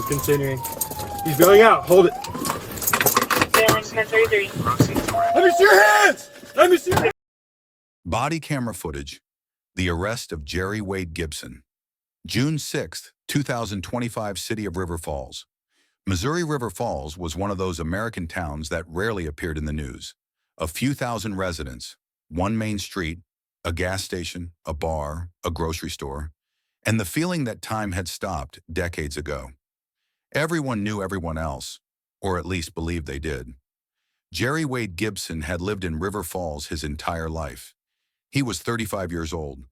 We're continuing. He's going out. Hold it. Failing 1033. Let me see your hands! Let me see your hands! Body camera footage. The arrest of Jerry Wade Gibson. June 6, 2025, city of River Falls. Missouri River Falls was one of those American towns that rarely appeared in the news. A few thousand residents, one main street, a gas station, a bar, a grocery store, and the feeling that time had stopped decades ago. Everyone knew everyone else, or at least believed they did. Jerry Wade Gibson had lived in River Falls his entire life. He was 35 years old.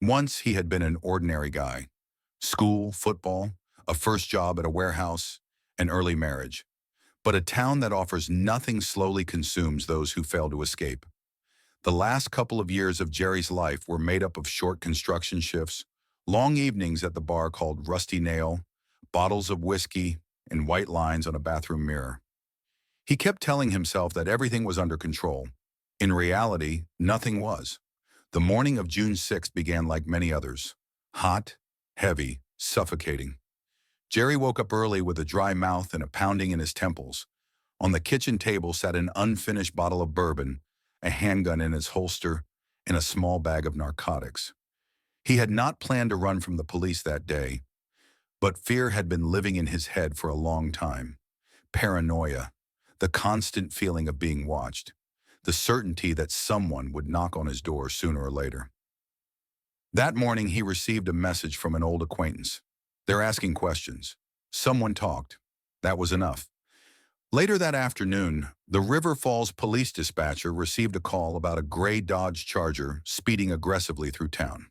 Once he had been an ordinary guy. School, football, a first job at a warehouse, an early marriage. But a town that offers nothing slowly consumes those who fail to escape. The last couple of years of Jerry's life were made up of short construction shifts, long evenings at the bar called Rusty Nail, bottles of whiskey, and white lines on a bathroom mirror. He kept telling himself that everything was under control. In reality, nothing was. The morning of June 6th began like many others. Hot, heavy, suffocating. Jerry woke up early with a dry mouth and a pounding in his temples. On the kitchen table sat an unfinished bottle of bourbon, a handgun in his holster, and a small bag of narcotics. He had not planned to run from the police that day, but fear had been living in his head for a long time. Paranoia, the constant feeling of being watched, the certainty that someone would knock on his door sooner or later. That morning, he received a message from an old acquaintance. They're asking questions. Someone talked. That was enough. Later that afternoon, the River Falls police dispatcher received a call about a gray Dodge Charger speeding aggressively through town.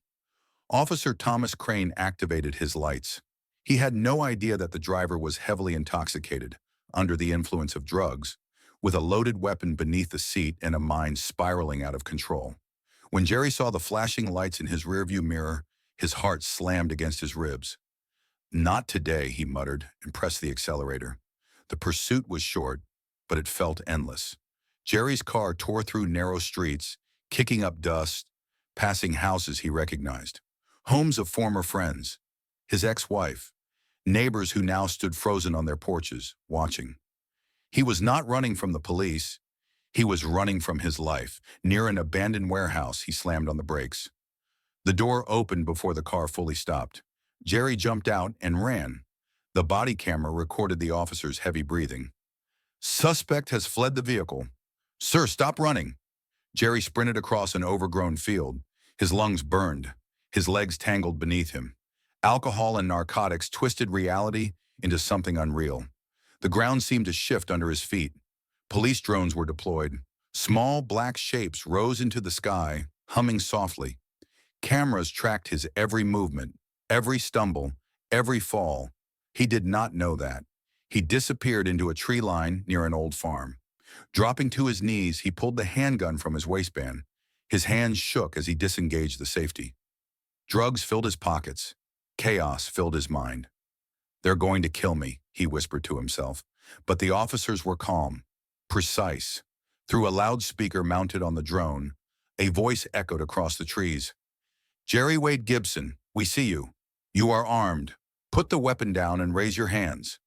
Officer Thomas Crane activated his lights. He had no idea that the driver was heavily intoxicated, under the influence of drugs, with a loaded weapon beneath the seat and a mind spiraling out of control. When Jerry saw the flashing lights in his rearview mirror, his heart slammed against his ribs. "Not today," he muttered, and pressed the accelerator. The pursuit was short, but it felt endless. Jerry's car tore through narrow streets, kicking up dust, passing houses he recognized. Homes of former friends, his ex-wife, neighbors who now stood frozen on their porches, watching. He was not running from the police. He was running from his life. Near an abandoned warehouse, he slammed on the brakes. The door opened before the car fully stopped. Jerry jumped out and ran. The body camera recorded the officer's heavy breathing. "Suspect has fled the vehicle. Sir, stop running." Jerry sprinted across an overgrown field. His lungs burned. His legs tangled beneath him. Alcohol and narcotics twisted reality into something unreal. The ground seemed to shift under his feet. Police drones were deployed. Small black shapes rose into the sky, humming softly. Cameras tracked his every movement, every stumble, every fall. He did not know that. He disappeared into a tree line near an old farm. Dropping to his knees, he pulled the handgun from his waistband. His hands shook as he disengaged the safety. Drugs filled his pockets. Chaos filled his mind. "They're going to kill me," he whispered to himself. But the officers were calm, precise. Through a loudspeaker mounted on the drone, a voice echoed across the trees. "Jerry Wade Gibson, we see you. You are armed. Put the weapon down and raise your hands."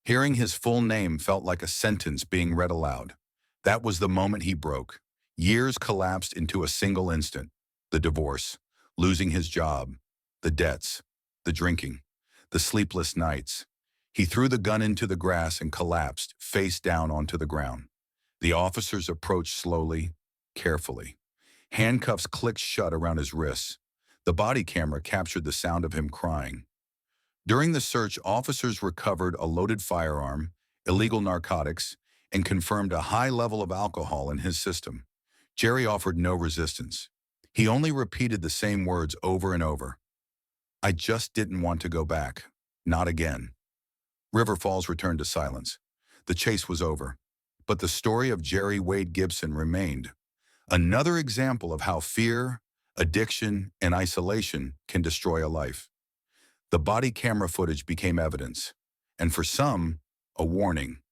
Hearing his full name felt like a sentence being read aloud. That was the moment he broke. Years collapsed into a single instant. The divorce, losing his job, the debts, the drinking, the sleepless nights. He threw the gun into the grass and collapsed, face down onto the ground. The officers approached slowly, carefully. Handcuffs clicked shut around his wrists. The body camera captured the sound of him crying. During the search, officers recovered a loaded firearm, illegal narcotics, and confirmed a high level of alcohol in his system. Jerry offered no resistance. He only repeated the same words over and over. "I just didn't want to go back. Not again." River Falls returned to silence. The chase was over. But the story of Jerry Wade Gibson remained. Another example of how fear, addiction, and isolation can destroy a life. The body camera footage became evidence, and for some, a warning.